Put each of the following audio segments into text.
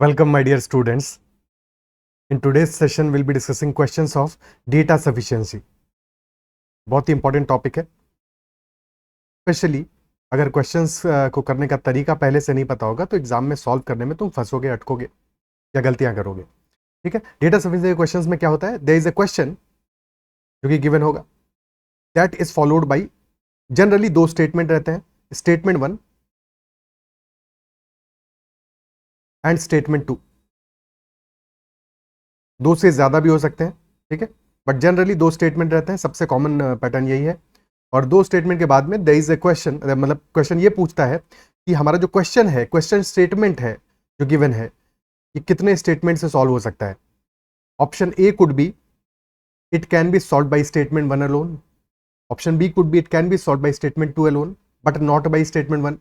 Welcome, my dear students. In today's session, we'll be discussing questions of data sufficiency. बहुत ही important topic है, specially अगर questions को करने का तरीका पहले से नहीं पता होगा तो एग्जाम में सॉल्व करने में तुम फंसोगे, अटकोगे या गलतियां करोगे। ठीक है, डेटा सफिशिएंसी क्वेश्चंस में क्या होता है, देयर इज अ क्वेश्चन जो कि गिवन होगा, that is followed by generally दो स्टेटमेंट रहते हैं, स्टेटमेंट 1 एंड स्टेटमेंट 2। दो से ज्यादा भी हो सकते हैं, ठीक है, बट जनरली दो स्टेटमेंट रहते हैं, सबसे कॉमन पैटर्न यही है। और दो स्टेटमेंट के बाद में देयर इज ए क्वेश्चन, मतलब क्वेश्चन ये पूछता है कि हमारा जो क्वेश्चन है, क्वेश्चन स्टेटमेंट है जो गिवन है, ये कितने स्टेटमेंट से सॉल्व हो सकता है। Option A could be it can be solve by statement 1 alone. Option B could be it can be solve by statement 2 alone but not by statement 1।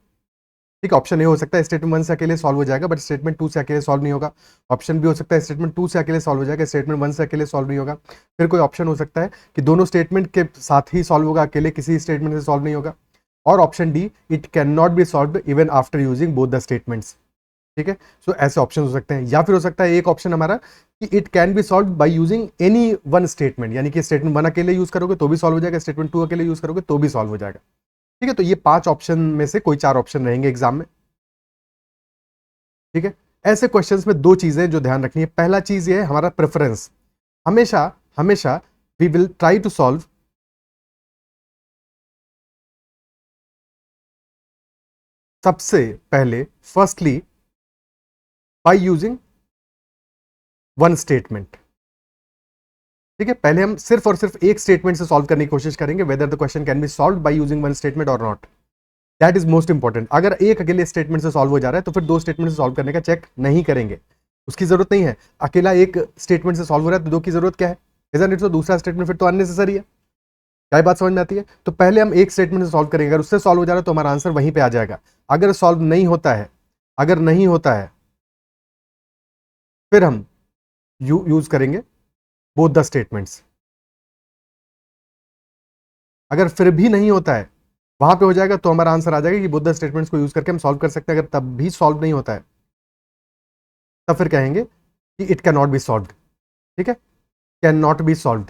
ठीक है, ऑप्शन ए हो सकता है स्टेटमेंट 1 से अकेले सॉल्व हो जाएगा बट स्टेटमेंट 2 से अकेले सॉल्व नहीं होगा। ऑप्शन बी हो सकता है स्टेटमेंट 2 से अकेले सॉल्व हो जाएगा, स्टेटमेंट 1 से अकेले सॉल्व नहीं होगा। फिर कोई ऑप्शन हो सकता है कि दोनों स्टेटमेंट के साथ ही सॉल्व होगा, अकेले किसी स्टेटमेंट से सॉल्व नहीं होगा। और option D, it can not B solve even after using both the statements. ठीक है, सो ऐसे ऑप्शन हो सकते हैं। या फिर हो सकता है एक ऑप्शन हमारा कि it can be solve by using any one statement, यानी कि स्टेटमेंट 1 अकेले यूज करोगे तो भी सॉल्व हो जाएगा, स्टेटमेंट 2 अकेले यूज करोगे तो भी सॉल्व हो जाएगा। ठीक है, तो ये 5 ऑप्शन में से कोई 4 ऑप्शन रहेंगे एग्जाम में। ठीक है, ऐसे क्वेश्चंस में दो चीजें जो ध्यान रखनी है, पहला चीज ये है हमारा प्रेफरेंस। हमेशा हमेशा we will try to solve सबसे पहले firstly by using one statement. ठीक है, पहले हम सिर्फ और सिर्फ एक स्टेटमेंट से सॉल्व करने की कोशिश करेंगे, whether the question can be solve by using one statement और not. That is most important. अगर एक अकेले स्टेटमेंट से सॉल्व हो जा रहा है तो फिर दो स्टेटमेंट से सॉल्व करने का चेक नहीं करेंगे, उसकी जरूरत नहीं है। अकेला एक स्टेटमेंट से सॉल्व हो रहा है तो दो की जरूरत क्या है, इजंट इट? तो दूसरा स्टेटमेंट फिर तो अननेसेसरी है। क्या बात समझ में आती है? तो पहले हम एक स्टेटमेंट से सॉल्व करेंगे, अगर उससे सॉल्व हो जा रहा है तो हमारा आंसर वहीं पे आ जाएगा। अगर सॉल्व नहीं होता है, अगर नहीं होता है, फिर हम यूज करेंगे बोथ द स्टेटमेंट्स। अगर फिर भी नहीं होता है, वहां पे हो जाएगा तो हमारा आंसर आ जाएगा कि बोथ द स्टेटमेंट्स को यूज करके हम सॉल्व कर सकते हैं। अगर तब भी सॉल्व नहीं होता है तब फिर कहेंगे कि it can not B solved. ठीक है, can not B solved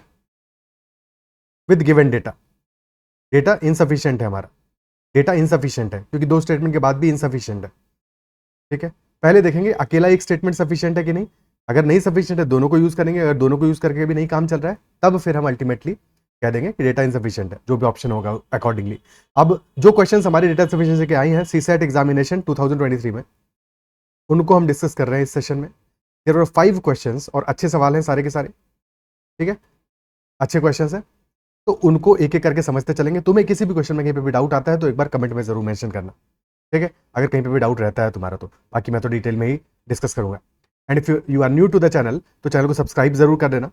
with given data. Data insufficient है, हमारा डेटा इनसफिशिएंट है क्योंकि दो स्टेटमेंट के बाद भी इनसफिशिएंट है। ठीक है, पहले देखेंगे अकेला एक स्टेटमेंट सफिशिएंट है कि नहीं। अगर नहीं सफिशिएंट है दोनों को यूज करेंगे, अगर दोनों को यूज करके भी नहीं काम चल रहा है तब फिर हम अल्टीमेटली कह देंगे कि डेटा इनसफिशिएंट है, जो भी ऑप्शन होगा अकॉर्डिंगली। अब जो क्वेश्चंस हमारे डेटा सफिशिएंसी के आई हैं सीसेट एग्जामिनेशन 2023 में, उनको हम डिस्कस कर रहे हैं इस सेशन में। देयर आर 5 क्वेश्चंस और अच्छे सवाल हैं सारे के सारे। ठीक है, अच्छे क्वेश्चंस हैं, तो उनको एक एक करके समझते चलेंगे। तुम्हें किसी भी क्वेश्चन में कहीं पे भी डाउट आता है तो एक बार कमेंट में जरूर मेंशन करना। ठीक है, अगर कहीं पे भी डाउट रहता है तुम्हारा तो बाकी मैं तो डिटेल में ही डिस्कस करूंगा। And if you are new to the channel तो चैनल को सब्सक्राइब जरूर कर देना,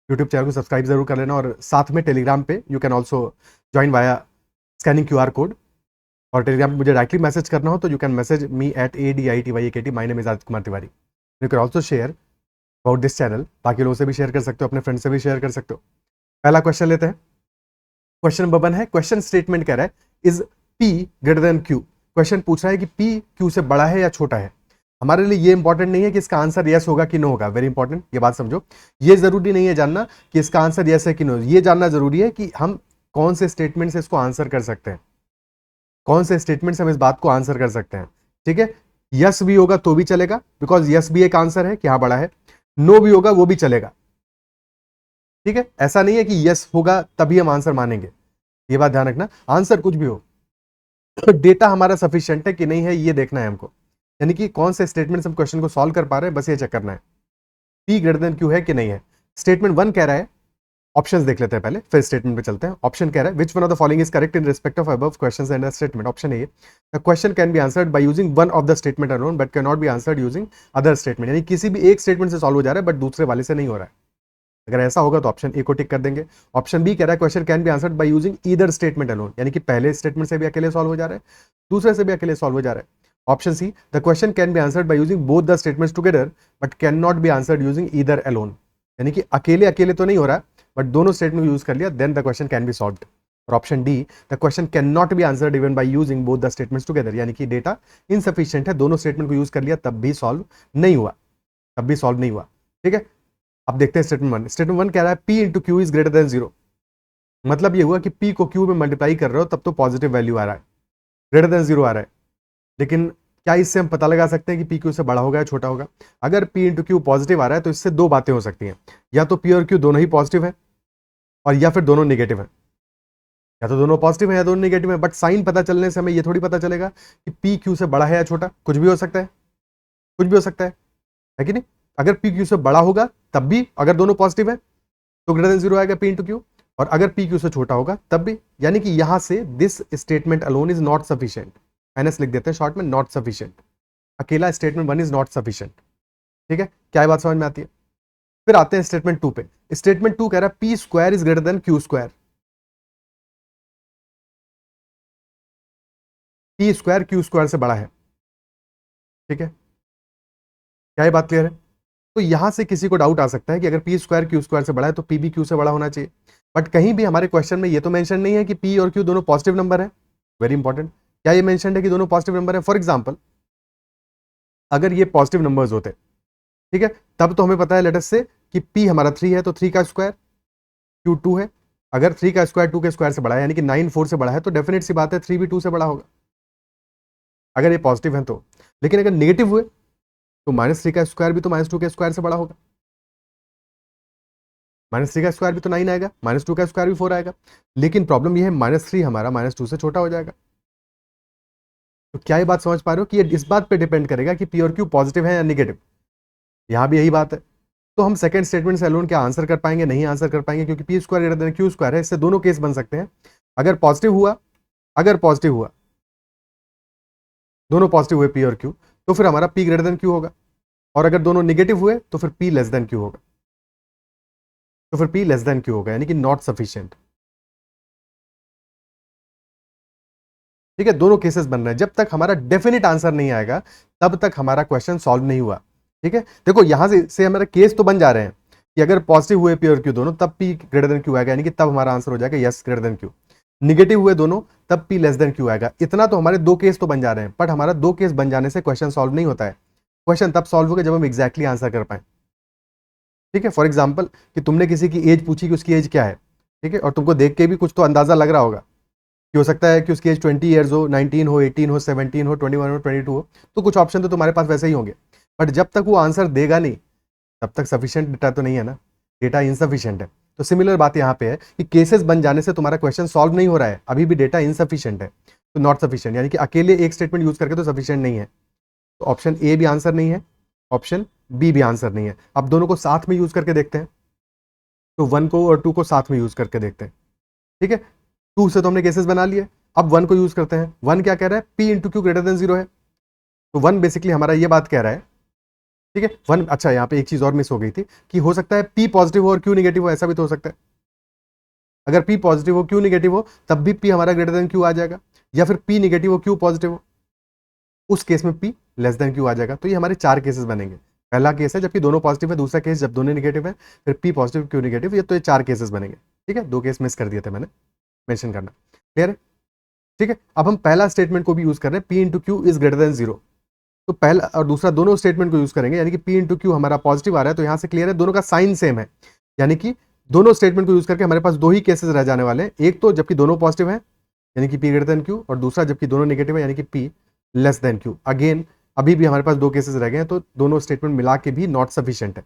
यूट्यूब चैनल को सब्सक्राइब जरूर कर लेना। और साथ में टेलीग्राम पे you can also join via scanning QR code. और टेलीग्राम पे मुझे डायरेक्टली मैसेज करना हो तो you can message me at ADITYAKT। My name is Aditya Kumar Tiwari. You can also share about this channel, बाकी लोगों से भी शेयर कर सकते हो, अपने फ्रेंड से भी शेयर कर सकते हो। पहला क्वेश्चन लेते हैं। क्वेश्चन नंबर 1 है, क्वेश्चन स्टेटमेंट कह रहा है is P greater than Q। Question पूछ रहा है कि P Q से बड़ा है या छोटा है। हमारे लिए ये इंपॉर्टेंट नहीं है कि इसका आंसर यस होगा कि नो होगा, वेरी इंपॉर्टेंट, ये बात समझो। ये जरूरी नहीं है जानना कि इसका आंसर यस है कि नो, ये जानना जरूरी है कि हम कौन से स्टेटमेंट से इसको आंसर कर सकते हैं, कौन से स्टेटमेंट से हम इस बात को आंसर कर सकते हैं। ठीक है, यस भी होगा तो भी चलेगा, बिकॉज यस भी एक आंसर है कि हाँ बड़ा है। नो भी होगा वो भी चलेगा। ठीक है, ऐसा नहीं है कि यस होगा तभी हम आंसर मानेंगे, ये बात ध्यान रखना। आंसर कुछ भी हो, डेटा हमारा सफिशिएंट है कि नहीं है ये देखना है हमको, यानी कि कौन से स्टेटमेंट से हम क्वेश्चन को सॉल्व कर पा रहे हैं, बस ये चेक करना है P ग्रेटर देन Q है कि नहीं है। स्टेटमेंट 1 कह रहा है, ऑप्शंस देख लेते हैं पहले फिर स्टेटमेंट पे चलते हैं। ऑप्शन कह रहा है which one of the following is correct in respect of above questions and the statement. Option A, the question can be answered by using one of the statement alone but can not be answered using other statement, यानी किसी भी एक statement से solve हो जा रहा है but दूसरे वाले से नहीं हो रहा है। अगर ऐसा होगा तो ऑप्शन ए को टिक कर देंगे। ऑप्शन बी कह रहा है question can be answered by using either statement alone, यानी कि पहले स्टेटमेंट से भी अकेले सॉल्व हो जा रहा है, दूसरे से भी अकेले सॉल्व हो जा रहा है। Option C, the question can be answered by using both the statements together but can not be answered using either alone, यानी कि अकेले अकेले तो नहीं हो रहा है बट दोनों स्टेटमेंट यूज कर लिया, then the question can be solved. और option D, the question can not be answered even by using both the statements together, यानी कि डेटा इनसफिशिएंट है, दोनों स्टेटमेंट को यूज कर लिया तब भी सॉल्व नहीं हुआ, तब भी सॉल्व नहीं हुआ। ठीक है, अब देखते हैं स्टेटमेंट वन। स्टेटमेंट वन कह रहा है P into Q is greater than zero, मतलब ये हुआ कि पी को क्यू में मल्टीप्लाई कर रहे हो तब तो पॉजिटिव वैल्यू आ रहा है, ग्रेटर देन जीरो आ रहा है। लेकिन क्या इससे हम पता लगा सकते हैं कि पी क्यू से बड़ा होगा या छोटा होगा? अगर पी इंटू क्यू पॉजिटिव आ रहा है तो इससे दो बातें हो सकती हैं, या तो पी और क्यू दोनों ही पॉजिटिव है, और या फिर दोनों नेगेटिव है, या तो दोनों पॉजिटिव है या दोनों नेगेटिव है। बट साइन पता चलने से हमें ये थोड़ी पता चलेगा कि पी क्यू से बड़ा है या छोटा, कुछ भी हो सकता है, कुछ भी हो सकता है कि नहीं? अगर पी क्यू से बड़ा होगा तब भी, अगर दोनों पॉजिटिव है तो ग्रेटर देन जीरो आएगा पी इंटू क्यू, और अगर पी क्यू से छोटा होगा तब भी। यानी कि यहां से this statement alone is not sufficient, NS लिख देते हैं शॉर्ट में, नॉट सफिशिएंट, अकेला statement one is not sufficient. ठीक है, क्या बात समझ में आती है? फिर आते हैं स्टेटमेंट टू पे। स्टेटमेंट टू कह रहा है P square is greater than Q square, P square Q square से बड़ा है। ठीक है, क्या ये बात क्लियर है? तो यहां से किसी को डाउट आ सकता है कि अगर पी स्क्वायर क्यू स्क्वायर से बड़ा है तो पी भी क्यू से बड़ा होना चाहिए, बट कहीं भी हमारे क्वेश्चन में ये तो मेंशन नहीं है कि पी और क्यू दोनों पॉजिटिव नंबर है। वेरी इंपॉर्टेंट, क्या ये मेंशन है कि दोनों पॉजिटिव नंबर है? फॉर एग्जाम्पल अगर ये पॉजिटिव नंबर्स होते, ठीक है, तब तो हमें पता है लेटस से कि पी हमारा 3 है तो 3 का स्क्वायर, क्यू 2 है, अगर 3 का स्क्वायर 2 के स्क्वायर से बड़ा है, यानी कि 9 4 से बड़ा है, तो डेफिनेट सी बात है 3 भी 2 से बड़ा होगा, अगर ये पॉजिटिव है तो। लेकिन अगर नेगेटिव हुए तो -3 का स्क्वायर भी तो -2 के स्क्वायर से बड़ा होगा, -3 का स्क्वायर भी तो 9 आएगा, -2 का स्क्वायर भी 4 आएगा। लेकिन प्रॉब्लम ये है -3 हमारा -2 से छोटा हो जाएगा। तो क्या ये बात समझ पा रहे हो कि ये इस बात पे डिपेंड करेगा कि पी और क्यू पॉजिटिव है या नेगेटिव? यहां भी यही बात है। तो हम सेकंड स्टेटमेंट से अलोन क्या आंसर कर पाएंगे? नहीं आंसर कर पाएंगे, क्योंकि P square greater then Q square है। इससे दोनों केस बन सकते हैं, अगर पॉजिटिव हुआ, अगर पॉजिटिव हुआ, दोनों पॉजिटिव हुए पी और क्यू, तो फिर हमारा पी ग्रेटर देन क्यू होगा, और अगर दोनों नेगेटिव हुए तो फिर पी लेस देन क्यू होगा, तो फिर पी लेस देन क्यू होगा, यानी कि नॉट सफिशिएंट। ठीक है, दोनों केसेस बन रहे हैं। जब तक हमारा डेफिनेट आंसर नहीं आएगा तब तक हमारा क्वेश्चन सॉल्व नहीं हुआ। ठीक है, देखो यहां से हमारा केस तो बन जा रहे हैं कि अगर पॉजिटिव हुए पी और क्यू दोनों तब पी ग्रेटर देन क्यू आएगा, यानी कि तब हमारा आंसर हो जाएगा yes greater than Q. Negative हुए दोनों तब पी लेस देन क्यू आएगा। इतना तो हमारे दो केस तो बन जा रहे हैं, बट हमारा दो केस बन जाने से क्वेश्चन सॉल्व नहीं होता है। क्वेश्चन तब सॉल्व होगा जब हम एग्जैक्टली आंसर कर पाए। ठीक है, फॉर एग्जाम्पल कि तुमने किसी की एज पूछी कि उसकी एज क्या है, ठीक है, और तुमको देख के भी कुछ तो अंदाजा लग रहा होगा कि हो सकता है कि उसकी एज 20 ईयर्स हो, 19 हो, 18 हो, 17 हो, 21 हो, 22 हो, तो कुछ ऑप्शन तो तुम्हारे पास वैसे ही होंगे। बट जब तक वो आंसर देगा नहीं तब तक सफिशिएंट डेटा तो नहीं है ना, डेटा इनसफिशिएंट है। तो सिमिलर बात यहाँ पे है कि केसेस बन जाने से तुम्हारा क्वेश्चन सॉल्व नहीं हो रहा है, अभी भी डेटा इनसफिशिएंट है, तो नॉट सफिशिएंट, यानी कि अकेले एक स्टेटमेंट यूज करके तो सफिशिएंट नहीं है। तो ऑप्शन ए भी आंसर नहीं है, ऑप्शन बी भी आंसर नहीं है। अब दोनों को साथ में यूज करके देखते हैं, तो 1 को और 2 को साथ में यूज करके देखते हैं। ठीक है, 2 से तो हमने केसेस बना लिए, अब 1 को यूज करते हैं। 1 क्या कह रहा है? P into Q greater than 0 है, तो 1 बेसिकली हमारा ये बात कह रहा है। ठीक है, 1, अच्छा यहाँ पे एक चीज और मिस हो गई थी कि हो सकता है पी पॉजिटिव हो और क्यू नेगेटिव हो, ऐसा भी तो हो सकता है। अगर पी पॉजिटिव हो क्यू नेगेटिव हो तब भी पी हमारा ग्रेटर देन क्यू आ जाएगा, या फिर पी नेगेटिव हो क्यू पॉजिटिव हो, उस केस में पी लेस देन क्यू आ जाएगा। तो ये हमारे 4 केसेस बनेंगे। पहला केस है जबकि दोनों पॉजिटिव है, दूसरा केस जब दोनों नेगेटिव है, फिर पी पॉजिटिव क्यू नेगेटिव, ये तो ये 4 केसेस बनेंगे। ठीक है, 2 केस मिस कर दिए थे मैंने मेंशन करना, क्लियर है? ठीक है, अब हम पहला स्टेटमेंट को भी यूज कर रहे हैं, P into Q is greater than 0। तो पहला और दूसरा दोनों स्टेटमेंट को यूज करेंगे, यानी कि पी इंटू क्यू हमारा पॉजिटिव आ रहा है, तो यहां से क्लियर है दोनों का साइन सेम है, यानी कि दोनों स्टेटमेंट को यूज करके हमारे पास दो ही केसेस रह जाने वाले हैं। एक तो जबकि दोनों पॉजिटिव है यानी कि पी ग्रेटर देन क्यू, और दूसरा जबकि दोनों नेगेटिव है यानी कि P less than Q. Again अभी भी हमारे पास दो केसेस रह गए हैं, तो दोनों स्टेटमेंट मिला के भी नॉट सफिशिएंट है,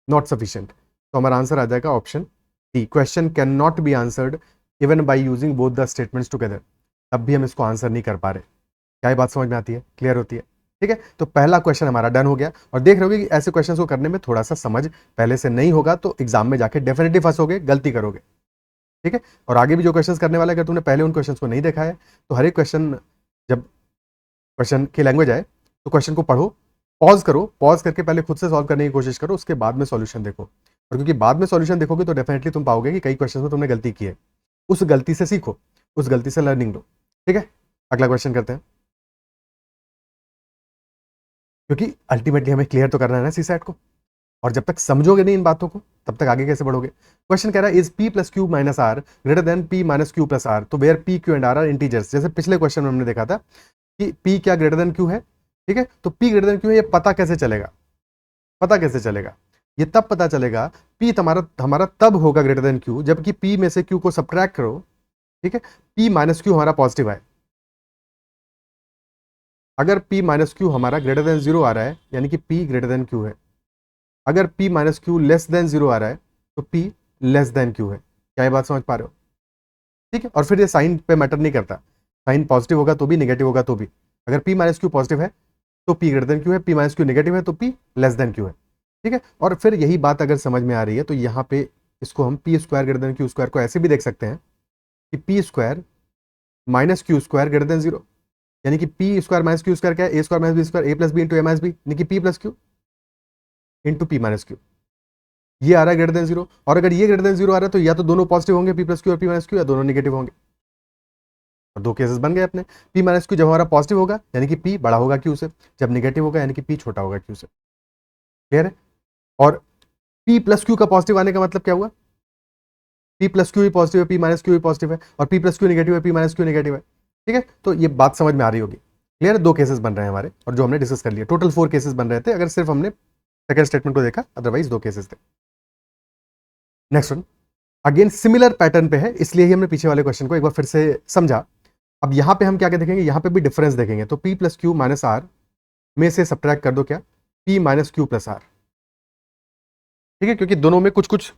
नॉट सफिशिएंट। तो हमारा आंसर आ जाएगा option D, question can not be answered even by using both the statements together. तब भी हम इसको आंसर नहीं कर पा रहे। क्या ये बात समझ में आती है, क्लियर होती है? ठीक है, तो पहला क्वेश्चन हमारा डन हो गया, और देख रहे होगे कि ऐसे क्वेश्चंस को करने में थोड़ा सा समझ पहले से नहीं होगा तो एग्जाम में जाके डेफिनेटली फंसोगे, गलती करोगे। ठीक है, और आगे भी जो क्वेश्चंस करने वाले, अगर तुमने पहले उन क्वेश्चंस को नहीं देखा है तो हर एक क्वेश्चन, जब क्वेश्चन की लैंग्वेज आए तो क्वेश्चन को पढ़ो, पॉज करो, पॉज करके पहले खुद से सॉल्व करने की कोशिश करो, उसके बाद में सॉल्यूशन देखो। और क्योंकि बाद में सॉल्यूशन देखोगे तो डेफिनेटली तुम पाओगे कि कई क्वेश्चन में तुमने गलती की है, उस गलती से सीखो, उस गलती से लर्निंग लो। ठीक है, अगला क्वेश्चन करते हैं, क्योंकि अल्टीमेटली हमें क्लियर तो करना है ना सीसैट को, और जब तक समझोगे नहीं इन बातों को तब तक आगे कैसे बढ़ोगे। क्वेश्चन कह रहा है is p plus Q minus r greater than p minus Q plus r, तो where p, q and r are integers. जैसे पिछले क्वेश्चन में हमने देखा था कि p क्या ग्रेटर देन q है, ठीक है, तो p ग्रेटर देन q है, ये पता कैसे चलेगा, पता कैसे चलेगा, ये तब पता चलेगा p हमारा तब होगा ग्रेटर देन q जबकि p में से q को सब्ट्रैक्ट करो, ठीक है, p माइनस क्यू हमारा पॉजिटिव है। अगर p माइनस क्यू हमारा ग्रेटर देन 0 आ रहा है यानी कि p ग्रेटर देन q है, अगर p minus Q less than 0 आ रहा है तो p लेस देन q है। क्या ये बात समझ पा रहे हो, ठीक है। और फिर ये साइन पे मैटर नहीं करता, साइन पॉजिटिव होगा तो भी, नेगेटिव होगा तो भी। अगर p माइनस क्यू पॉजिटिव है तो p ग्रेटर देन q है, p माइनस क्यू नेगेटिव है तो p लेस देन q है, ठीक है। और फिर यही बात अगर समझ में आ रही है तो यहाँ पे इसको हम p square greater than q square को ऐसे भी देख सकते हैं कि p square minus Q square greater than 0, यानी कि p square minus Q square क्या है, a square minus B square, a plus B into A minus B, यानी कि p plus Q into p minus Q. ये आ रहा है ग्रेटर देन 0, और अगर ये ग्रेटर देन 0 आ रहा है तो या तो दोनों पॉजिटिव होंगे p प्लस क्यू और p माइनस क्यू, या दोनों नेगेटिव होंगे। और दो केसेस बन गए अपने। p माइनस क्यू जब हमारा पॉजिटिव होगा यानी कि p बड़ा होगा q से, जब नेगेटिव होगा यानी कि p छोटा होगा q से। क्लियर है। और p प्लस क्यू का पॉजिटिव आने का मतलब क्या हुआ, p प्लस क्यू ही पॉजिटिव है, p माइनस क्यू ही पॉजिटिव है, और p प्लस क्यू नेगेटिव है, p माइनस क्यू नेगेटिव है, ठीक है। तो ये बात समझ में आ रही होगी। क्लियर है। दो केसेस बन रहे हैं हमारे, और जो हमने डिस्कस कर लिया, टोटल 4 केसेस बन रहे थे अगर सिर्फ हमने सेकंड स्टेटमेंट को देखा, अदरवाइज 2 केसेस थे। Next one again similar pattern पे है, इसलिए ही हमने पीछे वाले क्वेश्चन को एक बार फिर से समझा। अब यहां पे हम क्या क्या देखेंगे, यहां पे भी डिफरेंस देखेंगे। तो p plus Q minus R में से सब्ट्रैक्ट कर दो क्या, p minus Q plus R, ठीक है, क्योंकि दोनों में कुछ कुछ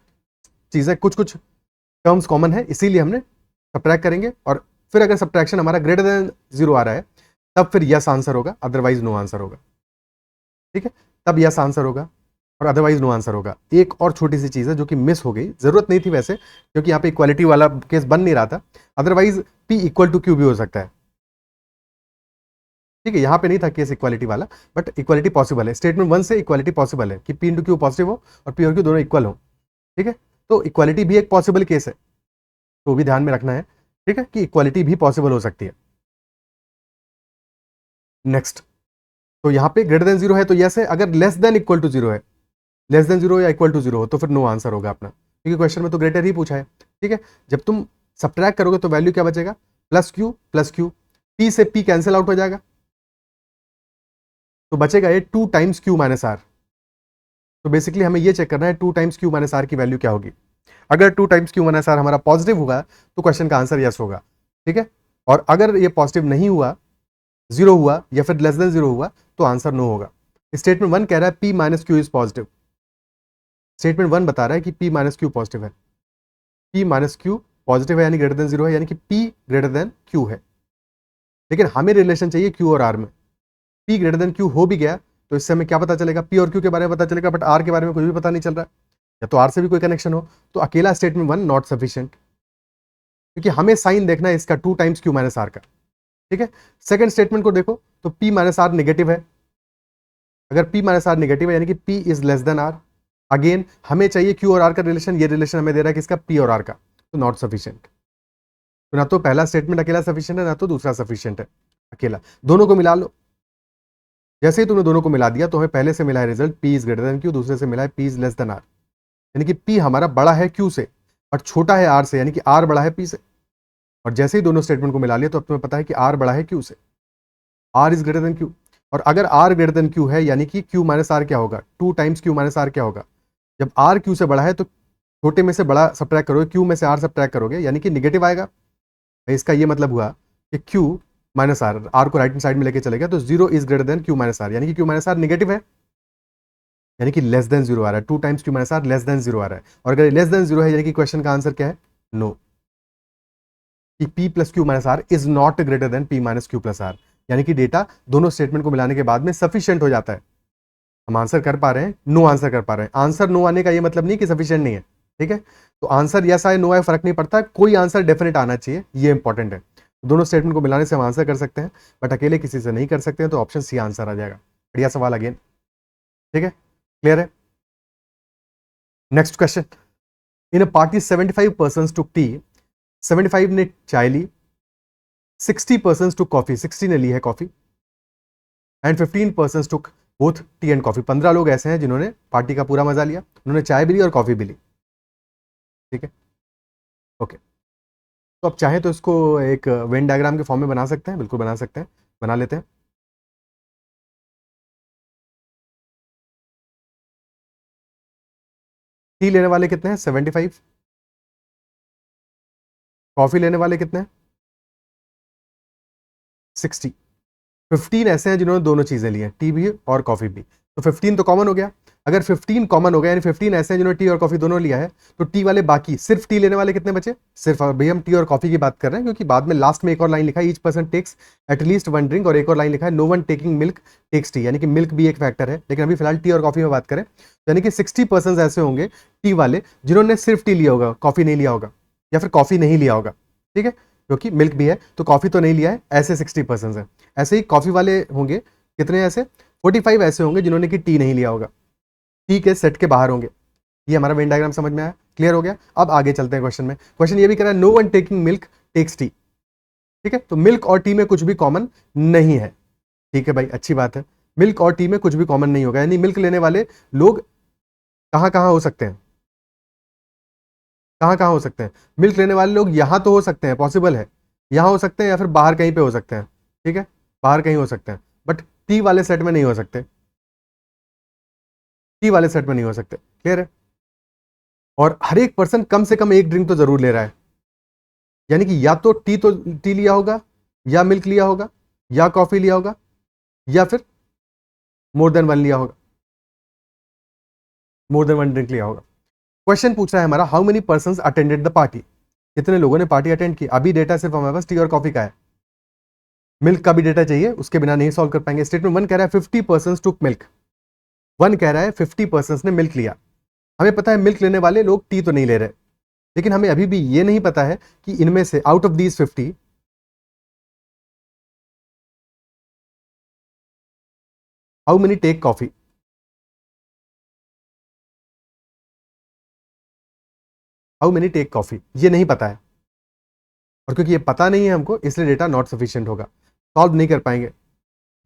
चीजें, कुछ कुछ टर्म्स कॉमन है, इसीलिए हमने सब्ट्रैक्ट करेंगे। और फिर अगर सब्ट्रैक्शन हमारा ग्रेटर देन 0 आ रहा है तब फिर यस आंसर होगा, अदरवाइज नो आंसर होगा, ठीक है, तब यस आंसर होगा और अदरवाइज नो आंसर होगा। एक और छोटी सी चीज है जो कि मिस हो गई, जरूरत नहीं थी वैसे, क्योंकि यहाँ पे इक्वालिटी वाला केस बन नहीं रहा था, otherwise p equal to Q भी हो सकता है, ठीक है। यहाँ पे नहीं था केस इक्वालिटी वाला, बट इक्वालिटी पॉसिबल है। स्टेटमेंट 1 से इक्वालिटी पॉसिबल है कि p इंटू क्यू पॉजिटिव हो और p और q दोनों इक्वल हो, ठीक है। तो इक्वालिटी भी एक पॉसिबल केस है, तो भी ध्यान में रखना है, ठीक है, कि इक्वालिटी भी पॉसिबल हो सकती है। नेक्स्ट, तो यहाँ पे ग्रेटर देन 0 है तो यस है, अगर लेस देन इक्वल टू 0 है, लेस देन 0 या इक्वल टू 0 हो तो फिर नो आंसर होगा अपना, क्योंकि क्वेश्चन में तो ग्रेटर ही पूछा है, ठीक है। जब तुम सब्ट्रैक्ट करोगे तो वैल्यू क्या बचेगा, प्लस क्यू, p से p कैंसिल आउट हो जाएगा, तो बचेगा ये 2 टाइम्स क्यू माइनस आर। तो बेसिकली हमें ये चेक करना है 2 टाइम्स क्यू माइनस आर की वैल्यू क्या होगी। अगर 2 टाइम्स क्यू माइनस आर हमारा पॉजिटिव होगा तो क्वेश्चन का आंसर यस होगा, ठीक है। और अगर ये पॉजिटिव नहीं हुआ, 0 हुआ या फिर लेस देन 0 हुआ तो आंसर नो होगा। स्टेटमेंट 1 कह रहा है p minus Q is positive, statement 1 बता रहा है कि p माइनस क्यू पॉजिटिव है, p माइनस क्यू पॉजिटिव है यानी ग्रेटर देन 0 है, यानी कि p ग्रेटर देन q है। लेकिन हमें रिलेशन चाहिए q और r में, p ग्रेटर देन q हो भी गया तो इससे हमें क्या पता चलेगा, p और q के बारे में पता चलेगा, बट r के बारे में कुछ भी पता नहीं चल रहा है, या तो r से भी कोई कनेक्शन हो, तो अकेला स्टेटमेंट 1 नॉट सफिशिएंट, क्योंकि हमें साइन देखना है इसका 2 टाइम्स q माइनस r का, ठीक है। सेकंड स्टेटमेंट को देखो तो p माइनस r नेगेटिव है, अगर p माइनस r नेगेटिव है यानी कि p is less than r। Again हमें चाहिए q और r का रिलेशन, ये रिलेशन हमें दे रहा है किसका, p और r का, तो नॉट सफिशिएंट। तो ना तो पहला स्टेटमेंट अकेला सफिशिएंट है, ना तो दूसरा सफिशिएंट है अकेला, दोनों को मिला लो। जैसे ही तुमने दोनों को मिला दिया तो हमें पहले से मिला है result p is greater than q, दूसरे से मिला है p is less than r, यानी कि p हमारा बड़ा है q से और छोटा है r से, यानी कि r बड़ा है p से। और जैसे ही दोनों स्टेटमेंट को मिला लिया तो अब तुम्हें पता है कि r बड़ा है q से, r is greater than q। और अगर r ग्रेटर देन q है यानी कि q माइनस r क्या होगा, 2 टाइम्स q माइनस r क्या होगा, जब r q से बड़ा है तो छोटे में से बड़ा सब्ट्रैक्ट करोगे, q में से r सब्ट्रैक्ट करोगे यानी कि निगेटिव आएगा। इसका ये मतलब हुआ कि q माइनस r को राइट हैंड साइड में लेके चलेगा तो 0 is greater than q minus r, यानी कि q माइनस r नेगेटिव है, यानी कि लेस देन 0 आ रहा है, 2 times q minus r less than 0 आ रहा है। और अगर लेस देन 0 है यानी कि क्वेश्चन का आंसर क्या है, नो, कि p plus Q minus R is not greater than p minus Q plus R, यानी कि डेटा दोनों स्टेटमेंट को मिलाने के बाद में सफिशिएंट हो जाता है। हम आंसर कर पा रहे हैं, नो आंसर कर पा रहे हैं। आंसर नो आने का ये मतलब नहीं कि सफिशिएंट नहीं है, ठीक है। तो आंसर यस आए नो आए फर्क नहीं पड़ता, कोई आंसर डेफिनेट आना चाहिए, ये इंपॉर्टेंट है। दोनों स्टेटमेंट को मिलाने से हम आंसर कर सकते हैं, बट अकेले किसी से नहीं कर सकते हैं, तो ऑप्शन सी आंसर आ जाएगा। बढ़िया सवाल अगेन, ठीक है, क्लियर है। Next question, in a party 75 persons took T, 75 ने चाय ली, 60 पर्सन्स टुक कॉफी, 60 ने ली है coffee, and 15 persons took both T and coffee. 15 लोग ऐसे हैं जिन्होंने पार्टी का पूरा मजा लिया, उन्होंने चाय भी ली और कॉफी भी ली। ठीक है, ओके। तो अब चाहे तो इसको एक वेन डायग्राम के फॉर्म में बना सकते हैं, बिल्कुल बना सकते हैं, बना लेते हैं। टी लेने वाले कितने हैं? 75। कॉफी लेने वाले कितने हैं? 60। 15 ऐसे हैं जिन्होंने दोनों चीजें ली हैं, टी भी और कॉफी भी, तो 15 तो कॉमन हो गया। अगर 15 कॉमन हो गया, यानी 15 ऐसे हैं जिन्होंने टी और कॉफी दोनों लिया है, तो टी वाले बाकी सिर्फ टी लेने वाले कितने बचे? सिर्फ, अभी हम टी और कॉफी की बात कर रहे हैं, क्योंकि बाद में लास्ट में एक और लाइन लिखा है, each person takes at least one drink, और एक और लाइन लिखा है no one taking milk takes tea, यानी कि मिल्क भी एक फैक्टर है। लेकिन अभी फिलहाल टी और कॉफी में बात करें, तो यानी कि 60% ऐसे होंगे टी वाले जिन्होंने सिर्फ टी लिया होगा, कॉफी नहीं लिया होगा, या फिर कॉफी नहीं लिया होगा। ठीक है, क्योंकि मिल्क भी है तो कॉफी तो नहीं लिया है, ऐसे 60% है। ऐसे ही कॉफी वाले होंगे कितने? ऐसे 45 ऐसे होंगे जिन्होंने कि टी नहीं लिया होगा, टी के सेट के बाहर होंगे। ये हमारा वेन डायग्राम समझ में आया, क्लियर हो गया। अब आगे चलते हैं क्वेश्चन में। क्वेश्चन ये भी कह रहा है no one taking milk takes tea. ठीक है, तो मिल्क और टी में कुछ भी कॉमन नहीं है। ठीक है भाई, अच्छी बात है, मिल्क और टी में कुछ भी कॉमन नहीं होगा, यानी मिल्क लेने वाले लोग कहां कहां हो सकते हैं? कहां कहां हो सकते हैं? मिल्क लेने वाले लोग यहां तो हो सकते हैं, पॉसिबल है, यहां हो सकते हैं, या फिर बाहर कहीं पे हो सकते हैं। ठीक है, बाहर कहीं हो सकते हैं, बट टी वाले सेट में नहीं हो सकते, टी वाले सेट में नहीं हो सकते। क्लियर है? और हर एक पर्सन कम से कम एक ड्रिंक तो जरूर ले रहा है, यानी कि या तो टी लिया होगा, या मिल्क लिया होगा, या कॉफी लिया होगा, या फिर मोर देन वन लिया होगा, मोर देन वन ड्रिंक लिया होगा। क्वेश्चन पूछ रहा है हमारा how many person attended the party, कितने लोगों ने पार्टी अटेंड की। अभी डेटा सिर्फ हमारे पास टी और कॉफी का है, मिल्क का भी डेटा चाहिए, उसके बिना नहीं सॉल्व कर पाएंगे। स्टेटमेंट 1 कह रहा है 50% टुक मिल्क, 1 कह रहा है 50% ने मिल्क लिया। हमें पता है मिल्क लेने वाले लोग टी तो नहीं ले रहे, लेकिन हमें अभी भी ये नहीं पता है कि इनमें से out of these 50 how many take coffee. How many take coffee, ये नहीं पता है, और क्योंकि ये पता नहीं है हमको, इसलिए डेटा नॉट सफिशिएंट होगा, सॉल्व नहीं कर पाएंगे।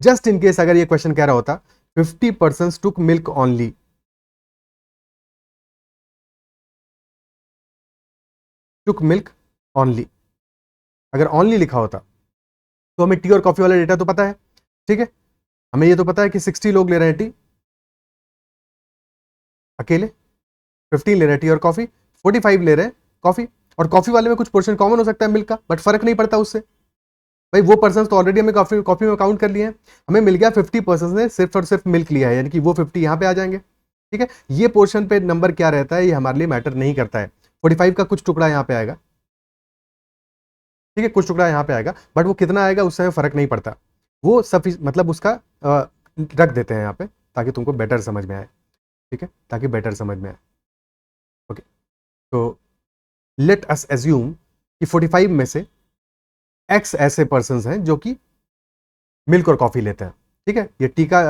जस्ट इन केस अगर ये क्वेश्चन कह रहा होता 50% टुक मिल्क ओनली, टुक मिल्क ओनली, अगर ओनली लिखा होता तो हमें टी और कॉफी वाला डेटा तो पता है। ठीक है, हमें ये तो पता है कि 60 लोग ले रहे हैं टी अकेले, 15 ले रहे हैं टी और कॉफी, 45 ले रहे हैं कॉफी, और कॉफी वाले में कुछ पोर्शन कॉमन हो सकता है मिल्क का, बट फर्क नहीं पड़ता उससे। भाई वो पर्सन तो ऑलरेडी हमें कॉफी कॉफी में काउंट कर लिए हैं, हमें मिल गया 50% ने सिर्फ और सिर्फ मिल्क लिया है, यानी कि वो 50 यहाँ पे आ जाएंगे। ठीक है, ये पोर्शन पे नंबर क्या रहता है ये हमारे लिए मैटर नहीं करता है। 45 का कुछ टुकड़ा यहाँ पे आएगा, ठीक है, कुछ टुकड़ा यहाँ पे आएगा, बट वो कितना आएगा उससे फर्क नहीं पड़ता, वो सब मतलब उसका रख देते हैं यहाँ पे ताकि तुमको बेटर समझ में आए। ठीक है, ताकि बेटर समझ में आए। ओके, तो लेट अस एज्यूम कि 45 में से एक्स ऐसे पर्सन हैं जो कि मिल्क और कॉफी लेते हैं। ठीक है, ये टी का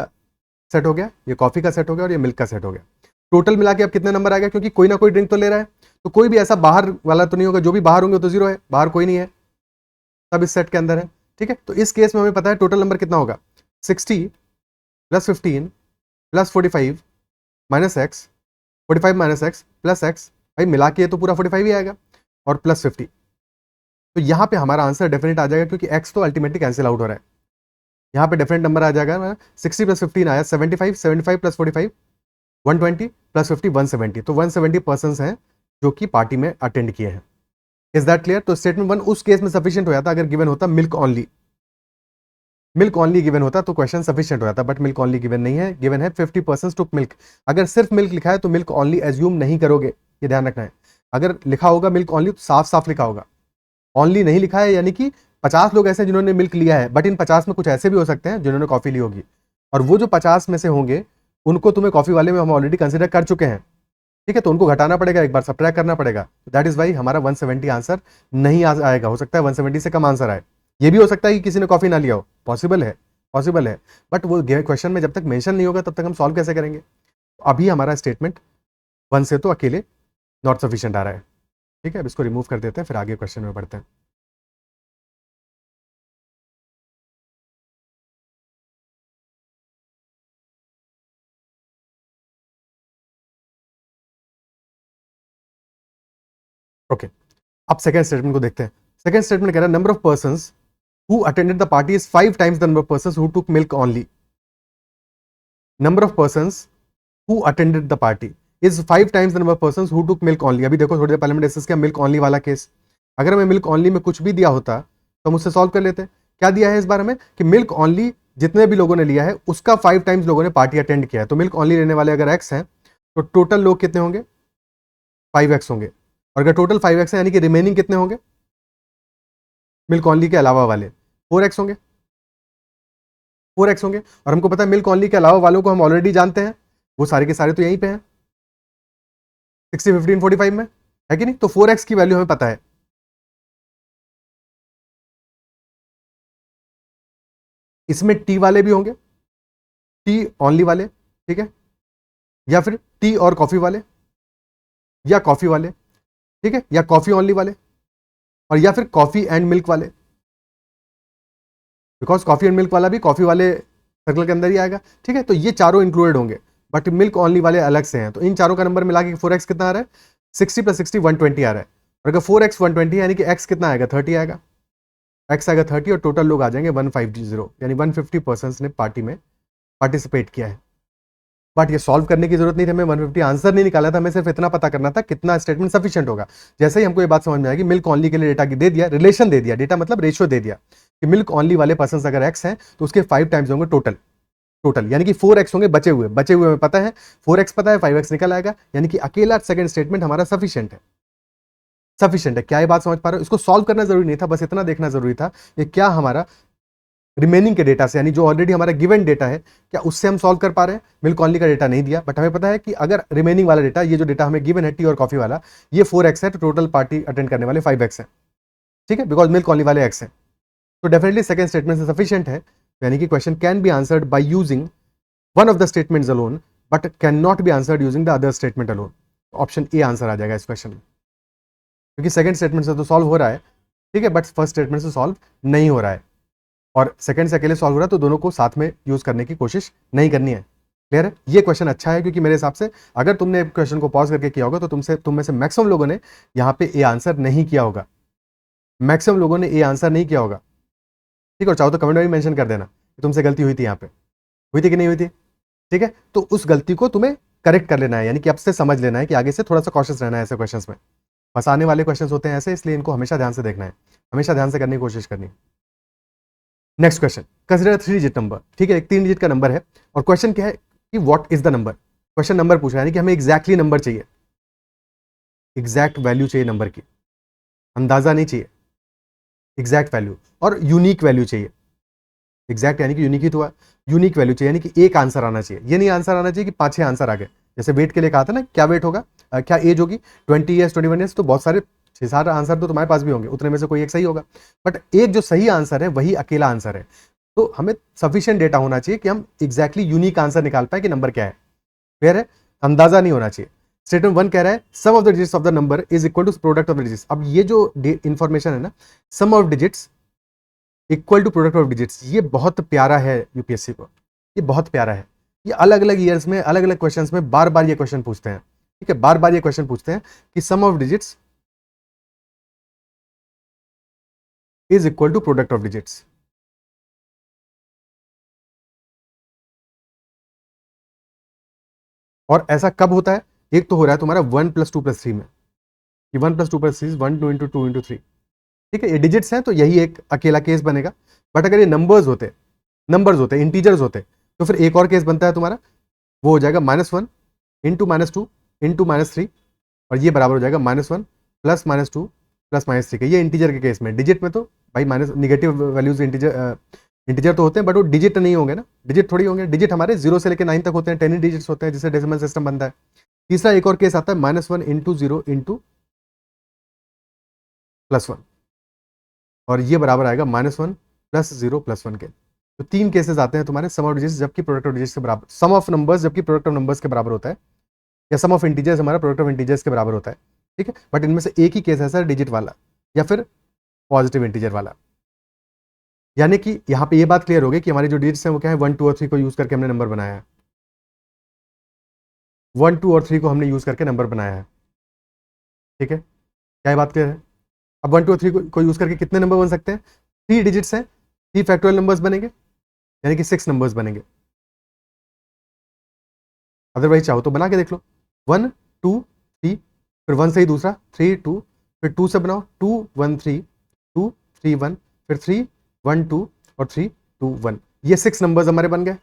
सेट हो गया, ये कॉफी का सेट हो गया, और ये मिल्क का सेट हो गया। टोटल मिला के अब कितने नंबर आ गया, क्योंकि कोई ना कोई ड्रिंक तो ले रहा है, तो कोई भी ऐसा बाहर वाला तो नहीं होगा, जो भी बाहर होंगे तो जीरो है, बाहर कोई नहीं है, सब इस सेट के अंदर है। ठीक है, तो इस केस में हमें पता है टोटल नंबर कितना होगा, 60 plus 15 plus 45 minus x, 45 minus x plus x, भाई मिला के तो पूरा 45 ही आएगा, और प्लस 50। तो यहाँ पे हमारा आंसर डेफिनेट आ जाएगा, क्योंकि एक्स तो अल्टीमेटली कैंसिल आउट हो रहा है, यहाँ पे डिफरेंट नंबर आ जाएगा। 60 प्लस 15 आया 75, 75 प्लस 45 120 प्लस 50 170, तो 170 पर्सन हैं जो कि पार्टी में अटेंड किए हैं। Is that clear? तो स्टेटमेंट 1 उस केस में सफिशिएंट हो जाता अगर गिवन होता milk only, milk only given होता तो क्वेश्चन सफिशिएंट हो जाता, बट मिल्क ओनली गिवन नहीं है, गिवन है 50% टुक मिल्क। अगर सिर्फ मिल्क लिखा है तो मिल्क ओनली एज्यूम नहीं करोगे, ये ध्यान रखना है। अगर लिखा होगा मिल्क ओनली तो साफ साफ लिखा होगा, ओनली नहीं लिखा है, यानी कि 50 लोग ऐसे जिन्होंने मिल्क लिया है, बट इन 50 में कुछ ऐसे भी हो सकते हैं जिन्होंने कॉफी ली होगी, और वो जो 50 में से होंगे उनको तुम्हें कॉफी वाले में हम ऑलरेडी कंसिडर कर चुके हैं। ठीक है, तो उनको घटाना पड़ेगा, एक बार सब्ट्रैक्ट करना पड़ेगा, दैट इज वाई हमारा 170 आंसर नहीं आएगा। हो सकता है 170 से कम आंसर आए, ये भी हो सकता है कि किसी ने कॉफी ना लिया हो, पॉसिबल है, पॉसिबल है, बट वो क्वेश्चन में जब तक मेंशन नहीं होगा तब तक हम सॉल्व कैसे करेंगे। अभी हमारा स्टेटमेंट 1 से तो अकेले नॉट सफिशिएंट आ रहा है। ठीक है, अब इसको रिमूव कर देते हैं, फिर आगे क्वेश्चन में बढ़ते हैं। ओके, अब सेकंड स्टेटमेंट को देखते हैं। सेकंड स्टेटमेंट कह रहा है number of persons who attended the party is 5 times the number of persons who took milk only. Number of persons who attended the party is 5 times the number of persons who took milk only. अभी देखो थोड़ी देर पहले मैंने discuss किया milk only वाला case. अगर हमें milk only में कुछ भी दिया होता तो हम उससे सॉल्व कर लेते। क्या दिया है इस बार में कि मिल्क ओनली जितने भी लोगों ने लिया है उसका 5 टाइम्स लोगों ने पार्टी अटेंड किया है। तो मिल्क ओनली लेने वाले अगर एक्स हैं तो टोटल लोग कितने होंगे, 5x होंगे। और अगर टोटल 5x है यानी कि रिमेनिंग कितने होंगे मिल्क ओनली के अलावा वाले, 4x होंगे। 4x होंगे। और हमको पता है मिल्क ओनली के अलावा वालों को हम ऑलरेडी जानते हैं, वो सारे के सारे तो यहीं पे हैं 60, 15, 45 में, है कि नहीं। तो 4x की वैल्यू हमें पता है। इसमें टी वाले भी होंगे, टी ओनली वाले, ठीक है, या फिर टी और कॉफी वाले, या कॉफी वाले, ठीक है, या कॉफी ओनली वाले, और या फिर कॉफी एंड मिल्क वाले। बिकॉज कॉफी एंड मिल्क वाला भी कॉफी वाले सर्कल के अंदर ही आएगा, ठीक है। तो ये चारों इंक्लूडेड होंगे, बट मिल्क ओनली वाले अलग से हैं। तो इन चारों का नंबर मिला के 4x कितना आ रहा है, 60 + 60 120 आ रहा है। और अगर 4x 120 यानी कि x कितना आएगा, 30 आएगा। x आएगा 30 और टोटल लोग आ जाएंगे 150, यानी 150 पर्सन ने पार्टी में पार्टिसिपेट किया है। बट ये सॉल्व करने की जरूरत नहीं थी, हमें 150 आंसर नहीं निकाला था, हमें सिर्फ इतना पता करना था कितना स्टेटमेंट सफिशिएंट होगा। जैसे ही हमको ये बात समझ में आएगी, मिल्क ओनली के लिए डेटा दे दिया, रिलेशन दे दिया, डेटा मतलब रेशियो दे दिया कि मिल्क ओनली वाले पर्सन अगर एक्स हैं तो उसके 5 टाइम्स होंगे टोटल, यानी कि 4x होंगे बचे हुए हमें पता है, 4x पता है, 5x निकल आएगा, यानी कि अकेला सेकंड स्टेटमेंट हमारा सफिशिएंट है। क्या ये बात समझ पा रहे हो? इसको सॉल्व करना जरूरी नहीं था, बस इतना देखना जरूरी था कि क्या हमारा रिमेनिंग के डेटा से, यानी जो ऑलरेडी हमारा गिवन डेटा है, क्या उससे हम सॉल्व कर पा रहे हैं। मिल्क ओनली का डेटा नहीं दिया, बट हमें पता है कि अगर रिमेनिंग वाला डेटा, ये जो डेटा हमें गिवन है टी और कॉफी वाला, ये 4x है, तो टोटल पार्टी अटेंड करने वाले 5x है, ठीक है, बिकॉज मिल्क ओनली वाले x है। तो डेफिनेटली सेकंड स्टेटमेंट से सफिशिएंट है, यानी कि question can be answered by using one of the statements alone but can not be answered using the other statement alone. Option A answer आ जाएगा इस क्वेश्चन में, क्योंकि सेकंड स्टेटमेंट से तो सॉल्व हो रहा है, ठीक है, बट फर्स्ट स्टेटमेंट से सॉल्व नहीं हो रहा है, और सेकंड से अकेले सॉल्व हो रहा है, तो दोनों को साथ में यूज करने की कोशिश नहीं करनी है। क्लियर है? ये क्वेश्चन अच्छा है, क्योंकि मेरे हिसाब से अगर तुमने क्वेश्चन को पॉज करके किया होगा तो तुम में से मैक्सिमम लोगों ने यहाँ पे ए आंसर नहीं किया होगा, मैक्सिमम लोगों ने ए आंसर नहीं किया होगा, ठीक है। और चाहो तो कमेंट में भी मेंशन कर देना कि तुमसे गलती हुई थी, यहाँ पे हुई थी कि नहीं हुई थी, ठीक है। तो उस गलती को तुम्हें करेक्ट कर लेना है, यानी कि अब से समझ लेना है कि आगे से थोड़ा सा कॉशियस रहना है ऐसे क्वेश्चंस में। फंसाने वाले क्वेश्चंस होते हैं ऐसे, इसलिए इनको हमेशा ध्यान से देखना है, हमेशा ध्यान से करने की कोशिश करनी है। Next question, consider 3 digit number, ठीक है, एक 3 डिजिट का नंबर है, और क्वेश्चन क्या है कि what is the number. Question number पूछा, यानी कि हमें एग्जैक्टली नंबर चाहिए, एग्जैक्ट वैल्यू चाहिए नंबर की, अंदाजा नहीं चाहिए, एग्जैक्ट वैल्यू, और यूनिक वैल्यू चाहिए। एग्जैक्ट यानी कि यूनिक ही तो है, यूनिक वैल्यू चाहिए, यानी कि एक आंसर आना चाहिए, ये नहीं आंसर आना चाहिए कि 5-6 आंसर आ गए। जैसे वेट के लिए कहा था ना, क्या वेट होगा, क्या एज होगी, 20 ईयर्स 21 ईयर्स, तो बहुत सारे 6-7 आंसर तो तुम्हारे पास भी होंगे, उतने में से कोई एक सही होगा, बट एक जो सही आंसर है वही अकेला आंसर है। तो हमें सफिशिएंट डेटा होना चाहिए कि हम एग्जैक्टली यूनिक आंसर निकाल पाए कि नंबर क्या है। क्लियर है? अंदाजा नहीं होना चाहिए। स्टेटमेंट 1 कह रहा है sum of the digits of the number is equal to product of the digits. अब ये जो इंफॉर्मेशन है ना, sum of digits equal to product of digits, ये बहुत प्यारा है यूपीएससी को, ये बहुत प्यारा है। ये अलग अलग ईयर्स में अलग अलग क्वेश्चंस में बार बार ये क्वेश्चन पूछते हैं, ठीक है, बार बार ये क्वेश्चन पूछते हैं कि sum of digits is equal to product of digits. और ऐसा कब होता है? एक तो हो रहा है तुम्हारा 1 + 2 + 3 में, कि 1 + 2 + 3 1 2 × 2 × 3, ठीक है, ये डिजिट्स हैं तो यही एक अकेला केस बनेगा। बट अगर ये नंबर्स होते इंटीजर्स होते, तो फिर एक और केस बनता है तुम्हारा, वो हो जाएगा -1 × -2 × -3, और ये बराबर हो जाएगा -1 + -2 + -3 का। ये इंटीजर के केस में, डिजिट में तो भाई माइनस निगेटिव वैल्यूज इंटीजर तो होते हैं, बट वो डिजिट नहीं होंगे ना, डिजिट थोड़ी होंगे। डिजिट हमारे 0 से लेकर 9 तक होते हैं, 10 डिजिट्स होते हैं, जिससे डेसिमल सिस्टम बनता है। तीसरा एक और केस आता है -1 × 0 × +1, और ये बराबर आएगा -1 + 0 + 1 के। तो 3 केसेस आते हैं तुम्हारे सम ऑफ डिजिट्स जबकि प्रोडक्ट ऑफ डिजिट्स के बराबर, सम ऑफ नंबर्स जबकि प्रोडक्ट ऑफ नंबर्स के बराबर होता है, या सम ऑफ इंटीजर्स हमारा प्रोडक्ट ऑफ इंटीजर्स के बराबर होता है, ठीक है। बट इनमें से एक ही केस है सर डिजिट वाला या फिर पॉजिटिव इंटीजर वाला। यानी कि यहाँ पे ये बात क्लियर हो गई कि हमारी जो डिजिट्स हैं वो क्या है, 1 2 और 3 को यूज करके हमने नंबर बनाया है, 1 2 और 3 को हमने यूज करके नंबर बनाया है, ठीक है। क्या ये बात क्लियर है? अब 1 2 3 को यूज करके कितने नंबर बन सकते हैं? 3 डिजिट्स हैं, 3 फैक्टोरियल नंबर्स बनेंगे, यानी कि 6 नंबर्स बनेंगे। अदरवाइज चाहो तो बना के देख लो, 1 2 3, फिर 1 से ही दूसरा 3 2, फिर 2 से बनाओ 2 1 3 2 3 1, फिर 3 1 2 और 3 2 1। ये 6 नंबर्स हमारे बन गए।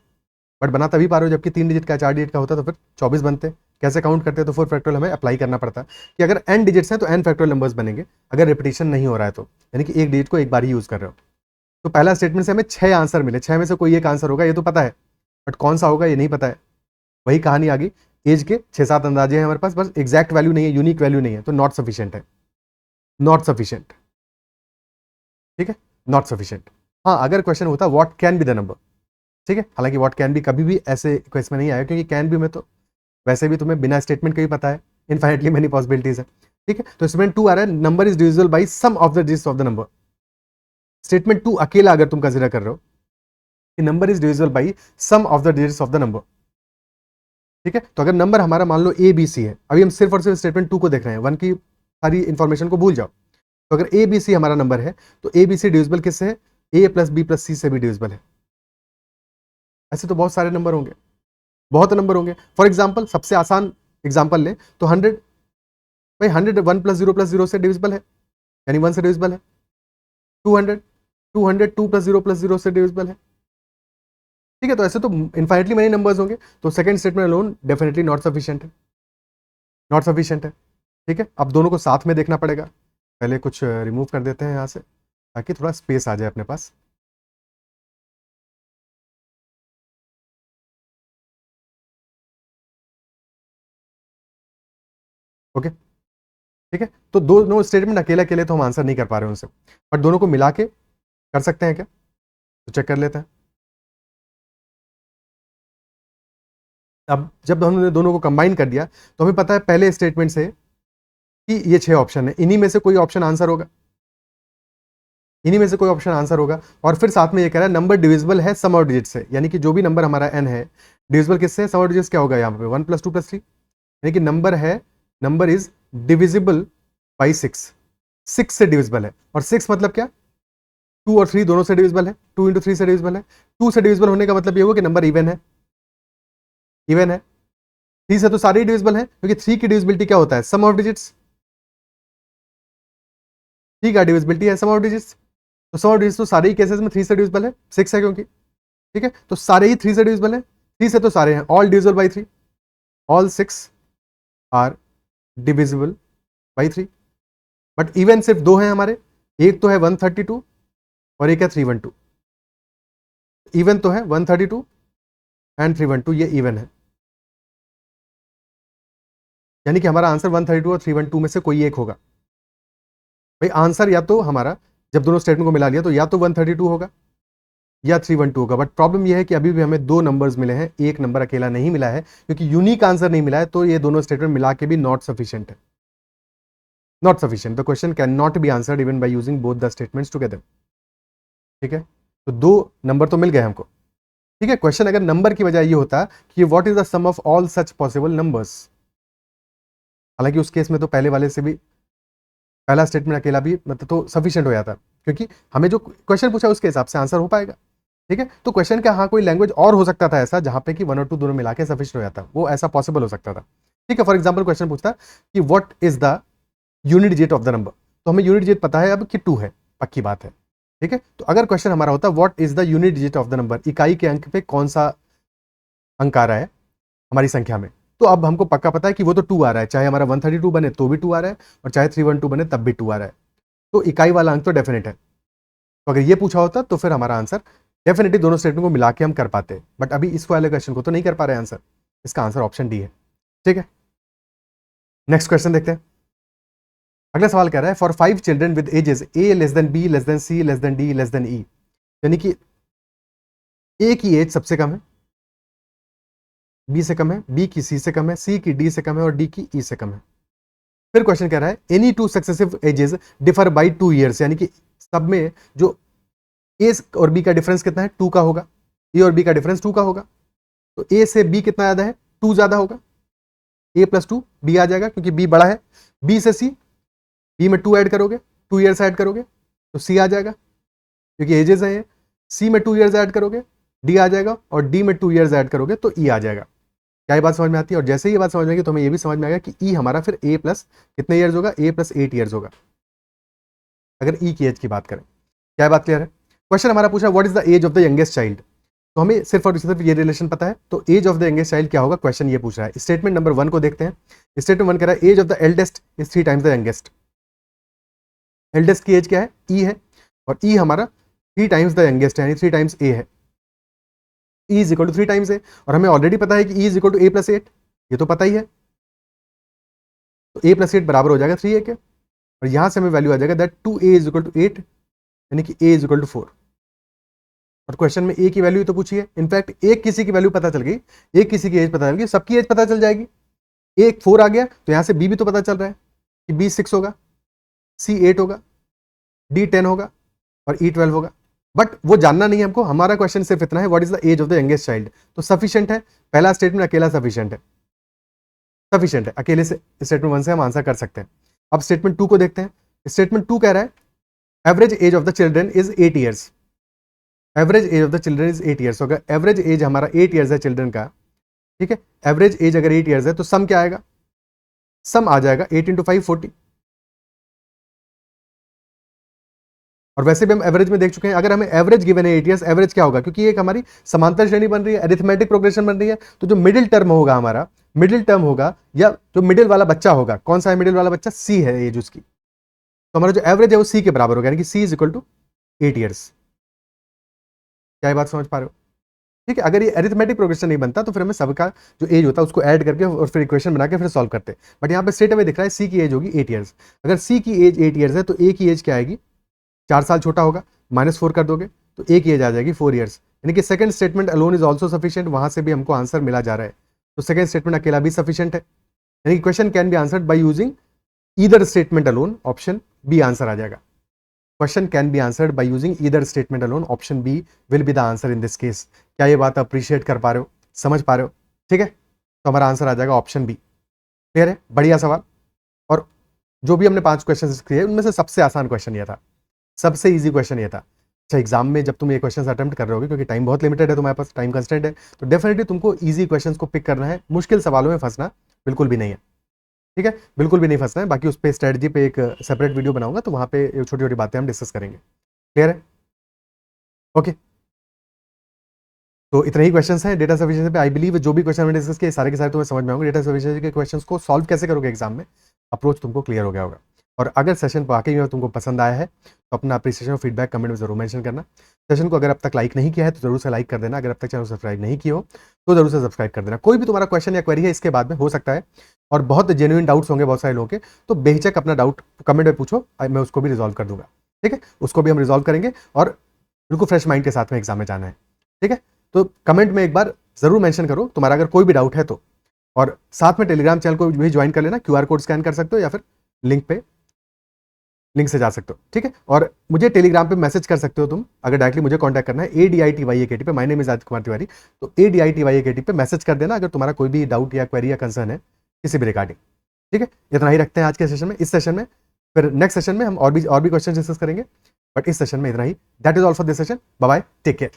बट बना तभी पा रहे हो जबकि 3 डिजिट का 4 डिजिट का होता तो फिर 24 बनते। कैसे काउंट करते? तो 4 फैक्टोरियल हमें अप्लाई करना पड़ता कि अगर n डिजिट्स हैं तो n फैक्टोरियल नंबर्स बनेंगे, अगर रिपीटिशन नहीं हो रहा है तो, यानी कि एक डिजिट को एक बार ही यूज कर रहे हो। तो पहला स्टेटमेंट से हमें 6 आंसर मिले, 6 में से कोई एक आंसर होगा ये तो पता है, बट कौन सा होगा ये नहीं पता है। वही कहानी आ गई, एज के 6-7 अंदाजे हैं हमारे पास, बस एग्जैक्ट वैल्यू नहीं है, यूनिक वैल्यू नहीं है, तो नॉट सफिशिएंट है, नॉट सफिशिएंट। ठीक है, नॉट सफिशिएंट। हाँ, अगर क्वेश्चन होता what can be the number, ठीक है, हालांकि व्हाट कैन बी कभी भी ऐसे क्वेश्चन में नहीं आया, क्योंकि कैन बी में तो वैसे भी तुम्हें बिना स्टेटमेंट का ही पता है, इनफाइनेटली मेनी पॉसिबिलिटीज है। ठीक है, तो स्टेटमेंट 2 आ रहा है, number is divisible by sum of the digits of the number. Statement 2 अकेला अगर तुम कंसीडर कर रहे हो कि number is divisible by sum of the digits of the number, ठीक है, तो अगर नंबर हमारा मान लो ए बी सी है, अभी हम सिर्फ और सिर्फ स्टेटमेंट 2 को देख रहे हैं, 1 की सारी इंफॉर्मेशन को भूल जाओ। तो अगर ए बी सी हमारा नंबर है तो ए बी सी डिविजिबल किससे है? ए प्लस बी प्लस सी से भी डिविजिबल है। ऐसे तो बहुत सारे नंबर होंगे, बहुत नंबर होंगे। फॉर एग्जाम्पल सबसे आसान एग्जाम्पल ले तो 100, भाई 100 1 प्लस 0 प्लस 0 से डिविजिबल है, यानी 1 से डिविजिबल है। 200 200 2 प्लस 0 प्लस 0 से डिविजिबल है। ठीक है, तो ऐसे तो इनफाइनेटली मेनी नंबर्स होंगे, तो second statement alone definitely not sufficient है, नॉट सफिशिएंट है। ठीक है, अब दोनों को साथ में देखना पड़ेगा। पहले कुछ रिमूव कर देते हैं यहाँ से ताकि थोड़ा स्पेस आ जाए अपने पास। ओके, ठीक है, तो दोनों स्टेटमेंट अकेले अकेले तो हम आंसर नहीं कर पा रहे हैं उनसे, बट दोनों को मिला के कर सकते हैं क्या? तो चेक कर लेते हैं। अब जब हमने दोनों को कंबाइन कर दिया तो हमें पता है पहले स्टेटमेंट से कि ये 6 ऑप्शन है, इन्हीं में से कोई ऑप्शन आंसर होगा, इन्हीं में से कोई ऑप्शन आंसर होगा। और फिर साथ में ये कह रहा है नंबर डिविजिबल है सम ऑफ डिजिट से, यानी कि जो भी नंबर हमारा n है डिविजिबल किससे? सम ऑफ डिजिट्स क्या होगा यहाँ पे? 1 प्लस 2 प्लस 3, यानी कि नंबर है, नंबर इज डिविजिबल बाई 6, 6 से डिविजिबल है। और 6 मतलब क्या? 2 और 3 दोनों से डिविजिबल है, 2 इंटू 3 से डिविजिबल है। 2 से डिविजिबल होने का मतलब ये हुआ कि नंबर इवन है, इवन है। 3 से तो सारे ही डिविजिबल है, क्योंकि 3 की डिविजिबिलिटी क्या होता है? Sum of digits. 3 का डिविजिबिलिटी है सम ऑफ डिजिट्स, तो सम ऑफ डिजिट्स तो सारे ही केसेस में 3 से डिविजिबल है, 6 है क्योंकि। ठीक है, तो सारे ही 3 से डिविजिबल है, 3 से तो सारे हैं, all divisible by 3, all 6 are divisible by 3। But even सिर्फ 2 हैं हमारे, एक तो है 132 और एक है 312। इवन तो है 132 एंड 312, ये इवन है, यानी कि हमारा आंसर 132 और 312 में से कोई एक होगा। भाई आंसर या तो हमारा, जब दोनों स्टेटमेंट को मिला लिया तो या तो 132 होगा या 312 होगा। बट प्रॉब्लम यह है कि अभी भी हमें 2 नंबर्स मिले हैं, एक नंबर अकेला नहीं मिला है, क्योंकि यूनिक आंसर नहीं मिला है, तो ये दोनों स्टेटमेंट मिला के भी नॉट सफिशिएंट है, not sufficient. The question can not be answered even by using both the statements together. ठीक है, तो 2 नंबर तो मिल गए हमको। ठीक है, क्वेश्चन अगर नंबर की बजाय ये होता कि what is the sum of all such possible numbers, हालांकि उस केस में तो पहले वाले से भी पहला स्टेटमेंट अकेला भी मतलब तो सफिशिएंट हो जाता, क्योंकि हमें जो क्वेश्चन पूछा उसके हिसाब से आंसर हो पाएगा। ठीक है, तो क्वेश्चन का हाँ कोई लैंग्वेज और हो सकता था ऐसा जहां पे कि 1 और 2 दोनों मिला के सफिशिएंट हो जाता, वो ऐसा पॉसिबल हो सकता था। ठीक है, फॉर एग्जाम्पल क्वेश्चन पूछता कि what is the unit digit of the number, तो हमें यूनिट डिजिट पता है अब कि 2 है, पक्की बात है। ठीक है, तो अगर क्वेश्चन हमारा होता what is the unit digit of the number, इकाई के अंक पे कौन सा अंक आ रहा है हमारी संख्या में, तो अब हमको पक्का पता है कि वो तो 2 आ रहा है, चाहे हमारा 132 बने तो भी 2 आ रहा है, और चाहे 312 बने तब भी 2 आ रहा है, तो इकाई वाला अंक तो डेफिनेट है। तो अगर ये पूछा होता तो फिर हमारा आंसर डेफिनेटली दोनों स्टेटमेंट को मिला के हम कर पाते, बट अभी इस वाले क्वेश्चन को तो नहीं कर पा रहे आंसर, इसका आंसर ऑप्शन डी है। ठीक है, नेक्स्ट क्वेश्चन देखते हैं। अगला सवाल कह रहा है for 5 children with ages A less than B less than C less than D less than E, यानी कि ए की एज सबसे कम है, बी से कम है, बी की सी से कम है, सी की डी से कम है और डी की ई से कम है। फिर क्वेश्चन कह रहा है any 2 successive ages differ by 2 years, यानी कि सब में जो ए और बी का डिफरेंस कितना है? 2 का होगा, ए और बी का डिफरेंस 2 का होगा, तो ए से बी कितना ज्यादा है? 2 ज्यादा होगा, ए प्लस 2 बी आ जाएगा क्योंकि बी बड़ा है। बी से सी, बी में 2 ऐड करोगे, 2 ईयर्स ऐड करोगे तो सी आ जाएगा क्योंकि एजेस हैं। सी में 2 ईयर्स ऐड करोगे डी आ जाएगा, और डी में 2 ईयर्स ऐड करोगे तो ई आ जाएगा। क्या ये बात समझ में आती है? और जैसे ही ये बात समझ में आएगी तो हमें ये भी समझ में आएगा कि ई हमारा फिर ए प्लस कितने ईयर्स होगा, ए प्लस 8 ईयर्स होगा अगर ई की एज की बात करें। क्या बात क्लियर है? क्वेश्चन हमारा पूछा what is the age of the youngest child, तो हमें सिर्फ और सिर्फ ये रिलेशन पता है, तो age of the youngest child क्या होगा, क्वेश्चन ये पूछ रहा है। स्टेटमेंट नंबर 1 को देखते हैं। स्टेटमेंट 1 कह रहा है age of the eldest is 3 times the youngest. Eldest की एज क्या है, ई है, और ई हमारा 3 टाइम्स द यंगेस्ट है, यानी 3 टाइम्स ए है। E is equal to 3 times A, और हमें ऑलरेडी पता है कि E is equal to A plus 8, ये तो पता ही है। तो ए प्लस 8 बराबर हो जाएगा 3a के, और यहां से हमें वैल्यू आ जाएगा that 2a is equal to 8, यानी कि a इज इक्वल टू 4। और क्वेश्चन में a की वैल्यू तो पूछी है, इनफैक्ट एक किसी की वैल्यू पता चल गई, एक किसी की एज पता चल गई, सबकी एज पता चल जाएगी। a 4 आ गया तो यहां से b भी तो पता चल रहा है कि b 6 होगा, c 8 होगा, d 10 होगा और e 12 होगा। बट वो जानना नहीं है हमको, हमारा क्वेश्चन सिर्फ इतना है what is the age of the youngest child. तो सफिशिएंट है, पहला स्टेटमेंट अकेला सफिशिएंट है, सफिशिएंट है, अकेले से स्टेटमेंट 1 से हम आंसर कर सकते हैं। अब स्टेटमेंट 2 को देखते हैं। स्टेटमेंट 2 कह रहा है average age of the children is 8 years. Average age of the children is 8 years. अगर एवरेज एज हमारा 8 ईयर्स है चिल्ड्रन का, ठीक है, एवरेज एज अगर 8 ईयर्स है तो सम क्या आएगा, सम आ जाएगा 8 इंटू 5 40। और वैसे भी हम एवरेज में देख चुके हैं, अगर हमें एवरेज गिवन है 8 ईयर्स, एवरेज क्या होगा, क्योंकि एक हमारी समांतर श्रेणी बन रही है, अरिथमेटिक प्रोग्रेशन बन रही है, तो जो मिडिल टर्म होगा हमारा, मिडिल टर्म होगा या जो मिडिल वाला बच्चा होगा, कौन सा है मिडिल वाला बच्चा, सी है एज उसकी, तो हमारा जो एवरेज है वो सी के बराबर होगा, यानी कि सी इज इक्वल टू 8 ईयर्स। क्या ये बात समझ पा रहे हो? ठीक है, अगर ये अरिथमेटिक प्रोग्रेशन नहीं बनता तो फिर हमें सबका जो एज होता है उसको ऐड करके और फिर इक्वेशन बना के फिर सॉल्व करते। बट यहाँ पे स्ट्रेट अवे दिख रहा है सी की एज होगी 8 ईयर्स। अगर सी की एज 8 ईयर्स है तो ए की एज क्या आएगी, 4 साल छोटा होगा, -4 कर दोगे तो ए की एज आ जाएगी 4 ईयर्स, यानी कि second statement alone is also sufficient, वहां से भी हमको आंसर मिला जा रहा है। तो सेकंड स्टेटमेंट अकेला भी सफिशिएंट है, यानी कि question can be answered by using either statement alone, option B answer आ जाएगा। Question can be answered by using either statement alone, option B will be the answer in this case. क्या ये बात appreciate कर पा रहे हो, समझ पा रहे हो? ठीक है, तो हमारा आंसर आ जाएगा ऑप्शन बी। क्लियर है? बढ़िया सवाल। और जो भी हमने 5 क्वेश्चन किए उनमें से सबसे आसान क्वेश्चन ये था, सबसे इजी क्वेश्चन ये था। अच्छा, एग्जाम में जब तुम ये क्वेश्चन अटेम्प्ट कर रहे होगे, क्योंकि टाइम बहुत लिमिटेड है, तुम्हारे पास टाइम कंस्टेंट है, तो डेफिनेटली तुमको इजी क्वेश्चंस को पिक करना है, मुश्किल सवालों में फंसना बिल्कुल भी नहीं है। ठीक है, बिल्कुल भी नहीं फंसना है। बाकी उस पर स्ट्रेटजी पे एक सेपरेट वीडियो बनाऊंगा, तो वहां पे छोटी छोटी बातें हम डिस्कस करेंगे। क्लियर है? ओके, तो इतने ही क्वेश्चंस हैं डेटा सफिशिएंसी पे। आई बिलीव जो भी क्वेश्चन हमने डिस्कस किए सारे के सारे तुम्हें समझ में आएंगे। डेटा सफिशिएंसी के क्वेश्चंस को सॉल्व कैसे करोगे एग्जाम में, अप्रोच तुमको क्लियर हो गया होगा। और अगर सेशन वाकई में तुमको पसंद आया है तो अपना अप्रिसिएशन और फीडबैक कमेंट में जरूर मेंशन करना। सेशन को अगर अब तक लाइक नहीं किया है तो जरूर से लाइक कर देना। अगर अब तक चैनल सब्सक्राइब नहीं किया हो तो जरूर से सब्सक्राइब कर देना। कोई भी तुम्हारा क्वेश्चन या क्वेरी है इसके बाद में हो सकता है, और बहुत जेन्युइन डाउट्स होंगे बहुत सारे लोगों के, तो बेहिचक अपना डाउट कमेंट में पूछो, मैं उसको भी रिजॉल्व कर दूंगा। ठीक है, उसको भी हम रिजॉल्व करेंगे, और बिल्कुल फ्रेश माइंड के साथ में एग्जाम में जाना है। ठीक है, तो कमेंट में एक बार जरूर मेंशन करो तुम्हारा अगर कोई भी डाउट है तो, और साथ में टेलीग्राम चैनल को भी ज्वाइन कर लेना। QR कोड स्कैन कर सकते हो या फिर लिंक से जा सकते हो। ठीक है, और मुझे टेलीग्राम पे मैसेज कर सकते हो तुम, अगर डायरेक्टली मुझे कांटेक्ट करना है ADITYAKT पे, my name is Aditya Kumar Tiwari, तो ADITYAKT पे मैसेज कर देना अगर तुम्हारा कोई भी डाउट या क्वेरी या कंसर्न है किसी भी रिगार्डिंग। ठीक है, इतना ही रखते हैं आज के सेशन में। इस सेशन में फिर नेक्स्ट सेशन में हम और भी क्वेश्चन डिस्कस करेंगे, बट इस सेशन में इतना ही। That is all for this session. Bye bye, take care.